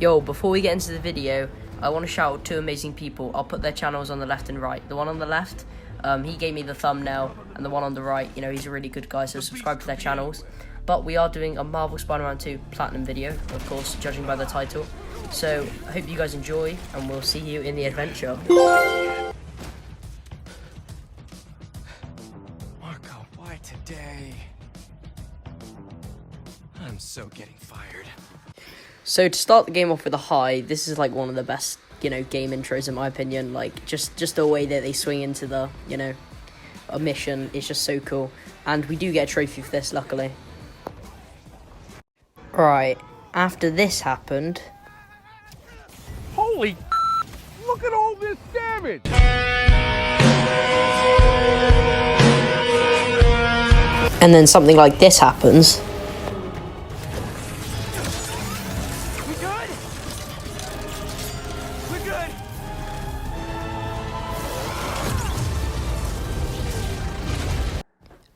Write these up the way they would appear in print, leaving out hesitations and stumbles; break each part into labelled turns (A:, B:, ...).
A: Yo, before we get into the video, I want to shout out two amazing people. I'll put their channels on the left and right. The one on the left, he gave me the thumbnail, and the one on the right, you know, he's a really good guy, so subscribe to their channels. But we are doing a Marvel Spider-Man 2 Platinum video, of course, judging by the title. So, I hope you guys enjoy, and we'll see you in the adventure.
B: Marco, why today? I'm so getting fired.
A: So to start the game off with a high, this is like one of the best, you know, game intros in my opinion. Like just the way that they swing into the, you know, a mission is just so cool. And we do get a trophy for this, luckily. Right, after this happened...
C: Holy look at all this damage!
A: And then something like this happens.
B: We good? We're good.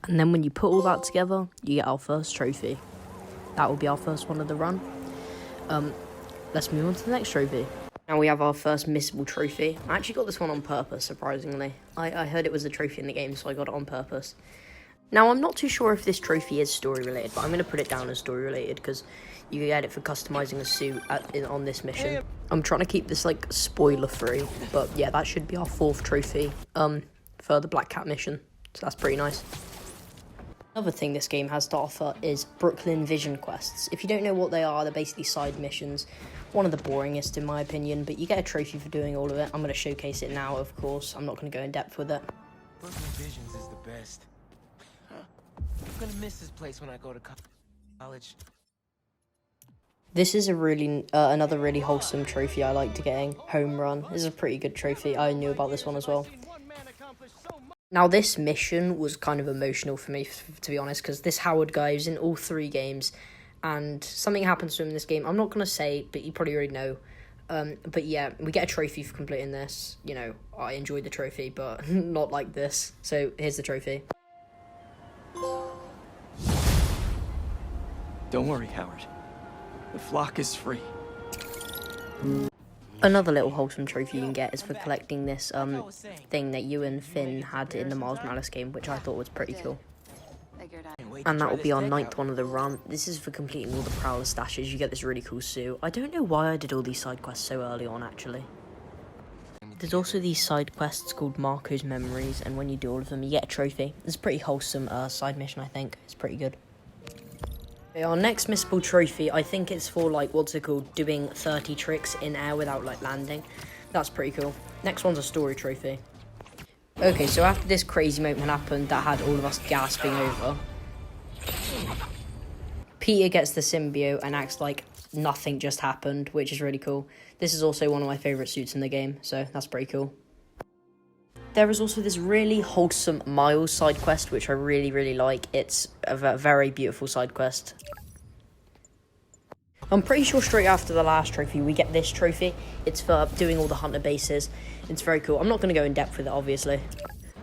A: And then when you put all that together, you get our first trophy. That will be our first one of the run. Let's move on to the next trophy. Now we have our first missable trophy. I actually got this one on purpose, surprisingly. I heard it was a trophy in the game, so I got it on purpose. Now, I'm not too sure if this trophy is story-related, but I'm going to put it down as story-related, because you get it for customizing a suit on this mission. I'm trying to keep this, like, spoiler-free, but yeah, that should be our fourth trophy for the Black Cat mission, so that's pretty nice. Another thing this game has to offer is Brooklyn Vision quests. If you don't know what they are, they're basically side missions. One of the boringest, in my opinion, but you get a trophy for doing all of it. I'm going to showcase it now, of course. I'm not going to go in depth with it.
B: Brooklyn Visions is the best. I'm gonna miss this place when I go to college.
A: This is a really another really wholesome trophy I liked getting. Home Run. This is a pretty good trophy. I knew about this one as well. Now this mission was kind of emotional for me, to be honest, because this Howard guy is in all three games, and something happens to him in this game. I'm not going to say, but you probably already know. But yeah, we get a trophy for completing this. You know, I enjoyed the trophy, but not like this. So here's the trophy.
B: Don't worry, Howard. The flock is free.
A: Another little wholesome trophy you can get is for collecting this thing that you and Finn had in the Miles Morales game, which I thought was pretty cool. And that will be our 9th one of the run. This is for completing all the Prowler stashes. You get this really cool suit. I don't know why I did all these side quests so early on, actually. There's also these side quests called Marco's Memories, and when you do all of them, you get a trophy. It's a pretty wholesome side mission, I think. It's pretty good. Okay, our next missable trophy, I think it's for, like, what's it called? Doing 30 tricks in air without, like, landing. That's pretty cool. Next one's a story trophy. Okay, so after this crazy moment happened that had all of us gasping over, Peter gets the symbiote and acts like nothing just happened, which is really cool. This is also one of my favourite suits in the game, so that's pretty cool. There is also this really wholesome Miles side quest, which I really like. It's a very beautiful side quest. I'm pretty sure straight after the last trophy, we get this trophy. It's for doing all the hunter bases. It's very cool. I'm not going to go in depth with it, obviously.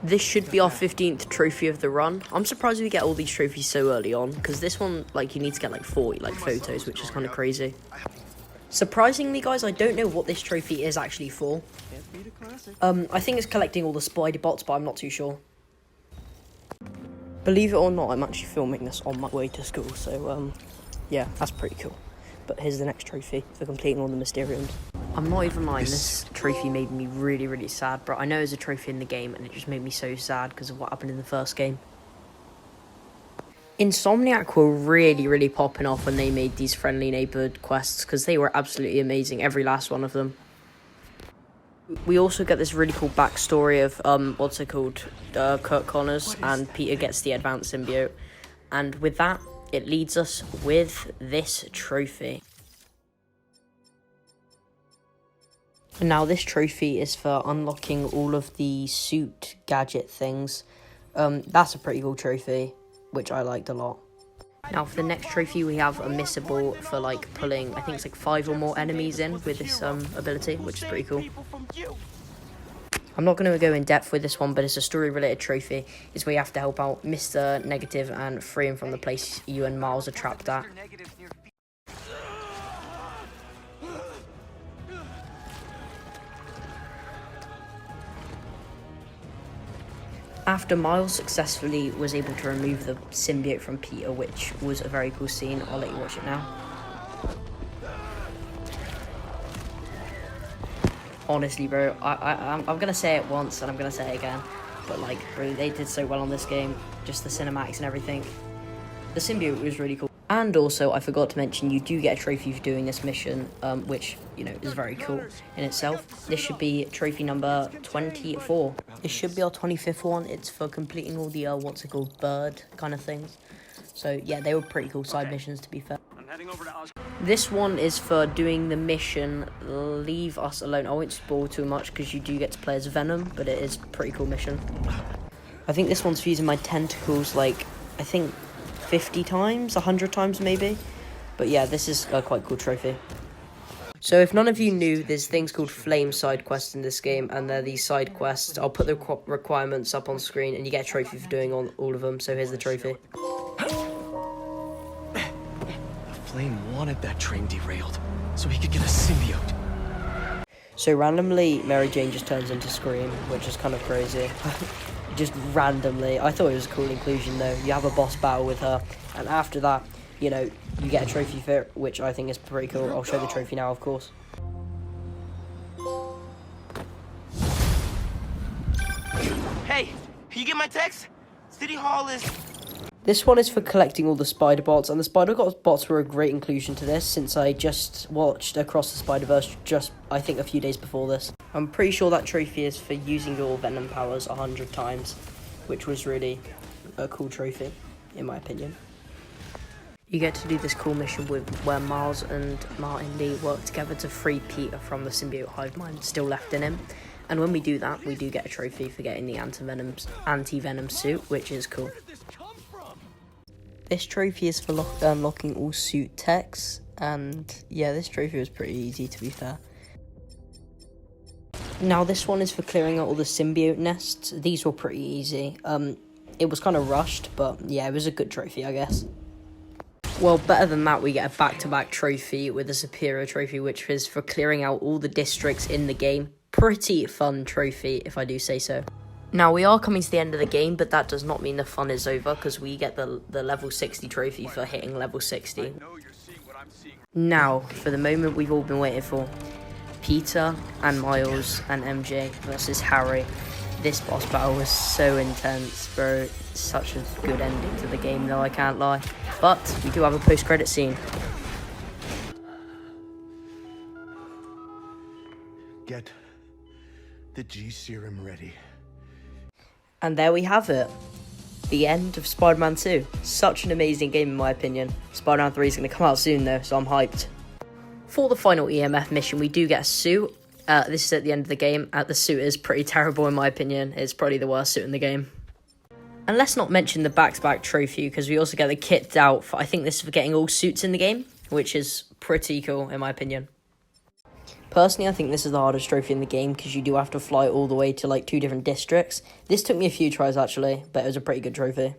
A: This should be our 15th trophy of the run. I'm surprised we get all these trophies so early on, because this one, like, you need to get, like, 40, like, photos, which is kind of crazy. Surprisingly, guys, I don't know what this trophy is actually for. I think it's collecting all the spider bots, but I'm not too sure. Believe it or not, I'm actually filming this on my way to school, so, yeah, that's pretty cool. But here's the next trophy for completing all the Mysteriums. I'm not even lying, this trophy made me really sad, but I know there's a trophy in the game, and it just made me so sad because of what happened in the first game. Insomniac were really popping off when they made these friendly neighborhood quests, because they were absolutely amazing, every last one of them. We also get this really cool backstory of, what's it called, Curt Connors, and Peter gets the advanced symbiote. And with that, it leads us with this trophy. And now this trophy is for unlocking all of the suit gadget things. That's a pretty cool trophy, which I liked a lot. Now for the next trophy, we have a missable for, like, pulling, I think it's like 5 or more enemies in with this ability, which is pretty cool. I'm not going to go in depth with this one, but it's a story-related trophy. It's where you have to help out Mr. Negative and free him from the place you and Miles are trapped at. After Miles successfully was able to remove the symbiote from Peter, which was a very cool scene, I'll let you watch it now. Honestly, bro, I'm gonna say it once and I'm gonna say it again, but like, bro, they did so well on this game, just the cinematics and everything. The symbiote was really cool. And also, I forgot to mention, you do get a trophy for doing this mission, which, you know, is very cool in itself. This should be trophy number 24. This should be our 25th one. It's for completing all the, what's it called, bird kind of things. So, yeah, they were pretty cool side missions, to be fair. This one is for doing the mission, Leave Us Alone. I won't spoil too much, because you do get to play as Venom, but it is a pretty cool mission. I think this one's for using my tentacles, like, I think 50 times, 100 times maybe. But yeah, this is a quite cool trophy. So if none of you knew, there's things called flame side quests in this game, and they're these side quests. I'll put the requirements up on screen, and you get a trophy for doing all of them. So here's the trophy.
D: The Flame wanted that train derailed, so he could get a symbiote.
A: So randomly, Mary Jane just turns into Scream, which is kind of crazy. Just randomly. I thought it was a cool inclusion though. You have a boss battle with her, and after that, you know, you get a trophy for it, which I think is pretty cool. I'll show the trophy now, of course.
B: Hey, you get my text? City Hall is...
A: This one is for collecting all the spider bots, and the spider bots were a great inclusion to this, since I just watched Across the Spider-Verse just, I think, a few days before this. I'm pretty sure that trophy is for using your Venom powers 100 times, which was really a cool trophy, in my opinion. You get to do this cool mission where Miles and Martin Lee work together to free Peter from the symbiote hive mind still left in him. And when we do that, we do get a trophy for getting the anti-venom suit, which is cool. This trophy is for unlocking all suit techs, and yeah, this trophy was pretty easy, to be fair. Now this one is for clearing out all the symbiote nests. These were pretty easy. It was kind of rushed, but yeah, it was a good trophy, I guess. Well, better than that, we get a back-to-back trophy with a superior trophy, which is for clearing out all the districts in the game. Pretty fun trophy, if I do say so. Now, we are coming to the end of the game, but that does not mean the fun is over, because we get the level 60 trophy for hitting level 60. Now, for the moment we've all been waiting for. Peter and Miles and MJ versus Harry. This boss battle was so intense, bro. Such a good ending to the game, though, I can't lie. But we do have a post-credit scene.
E: Get the G serum ready.
A: And there we have it. The end of Spider-Man 2. Such an amazing game in my opinion. Spider-Man 3 is going to come out soon though, so I'm hyped. For the final EMF mission, we do get a suit. This is at the end of the game. The suit is pretty terrible in my opinion. It's probably the worst suit in the game. And let's not mention the back-to-back trophy, because we also get the kitted out for, I think this is for getting all suits in the game, which is pretty cool in my opinion. Personally, I think this is the hardest trophy in the game, because you do have to fly all the way to like 2 different districts. This took me a few tries actually, but it was a pretty good trophy.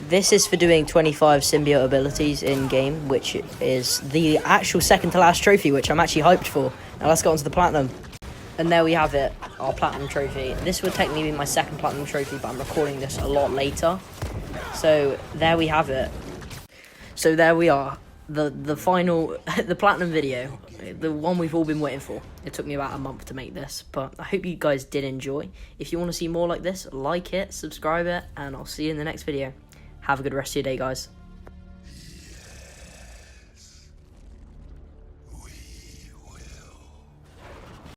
A: This is for doing 25 symbiote abilities in game, which is the actual second to last trophy, which I'm actually hyped for. Now let's go on to the platinum. And there we have it, our platinum trophy. This would technically be my second platinum trophy, but I'm recording this a lot later. So there we have it. So there we are. The final, the platinum video, the one we've all been waiting for. It took me about a month to make this, but I hope you guys did enjoy. If you want to see more like this, like it, subscribe it, and I'll see you in the next video. Have a good rest of your day, guys.